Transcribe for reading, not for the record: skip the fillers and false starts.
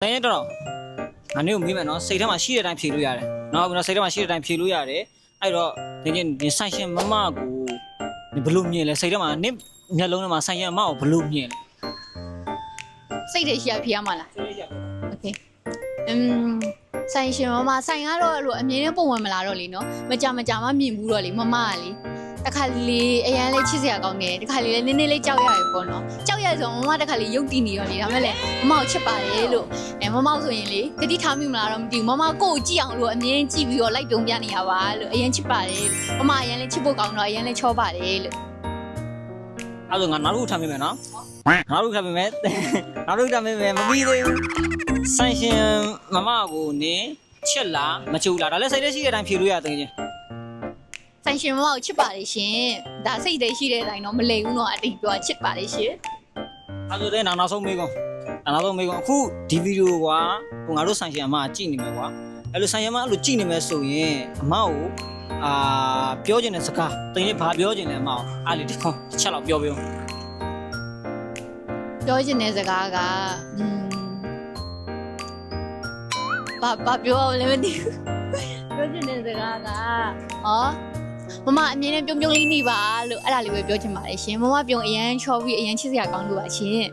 တိုင်းတော့ငါနေကိုမေးမယ်နော်စိတ်ထဲမှာရှိတဲ့အတိုင်းဖြေလို့ရတယ်နော်အခုတော့စိတ်ထဲမှာရှိတဲ့အတိုင်းဖြေလို့ရတယ်အဲ့တော့ဒီဆိုင်ရှင်မမကိုဘလို့မြင်လဲစိတ်ထဲမှာနင့်မျက်လုံးထဲမှာဆိုင်ရှင်မမကိုဘလို့မြင်လဲ စိတ်တွေရှိရဖြေရမှာလား စိတ်ရပါ โอเคဆိုင်ရှင်မမဆိုင်ကတော့အဲ့လိုအမြင်နဲ့ပုံဝင်မလာတော့လေနော်မကြမမြင်ဘူးတော့လေမမကလေတခါလေးအရန်လေးချစ်စရာကောင်းတယ်တခါလေးလည်းနည်းနည်းလေးကြောက်ရတယ်ပေါ့နော်ကြောက်ရဆိုမမတခါလေးရုပ်တည်နေရောလေဒါမဲ့လေမမကိုချစ်ပါတယ်လို့မမဆိုရင်လေတတိထားမိမလားတော့မသိဘူးမမကိုကိုကြည့်အောင်လို့အမြင်ကြည့်ပြီးတော့လိုက်တုံးပြနေရပါလို့အရန်ချစ်ပါတယ်မမအရန်လေးချစ်ဖို့ကောင်းတော့အရန်လေးချောပါတယ်လို့ အဲ့တော့ငါနောက်တစ်ခုထားမိမယ်နော်နောက်တစ်ခုထားမိမယ်နောက်တစ်ခုထားမိမယ်မပြီးသေးဘူးဆိုင်ရှင်မမကိုနင်းချစ်လားမချူလားဒါလည်းစိတ်ထဲရှိတဲ့အတိုင်းဖြေလို့ရတယ်ချင်း ဆိုင်ရှင်မမကိုချစ်ပါတယ်ရှင်ဒါစိတ်တွေရှိတဲ့အတိုင်းတော့မလိမ်ဘူးတော့အတိတ်ပြောချစ်ပါတယ်ရှင် အဲ့ဆိုတဲ့နောက်ဆုံးမေးကုန်အခုဒီဗီဒီယိုကွာဟိုငါတို့ဆိုင်ရှင်အမကြည့်နေမယ်ကွာအဲ့လိုဆိုင်ရှင်အမအဲ့လိုကြည့်နေမယ်ဆိုရင်အမကိုပြောချင်တဲ့စကားတင်နေဘာပြောချင်လဲအမအားလေတစ်ချက်လောက်ပြောပြောချင်တဲ့စကားကဘာပြောလဲမသိဘူးပြောချင်တဲ့စကားကမမအမြင်နဲ့ပြုံးလေးနေပါလို့အဲ့ဒါလေးပဲပြောချင်ပါတယ်ရှင်မမပြုံးအရန်ချောပြီးအရန်ချစ်စရာကောင်းလို့ပါရှင်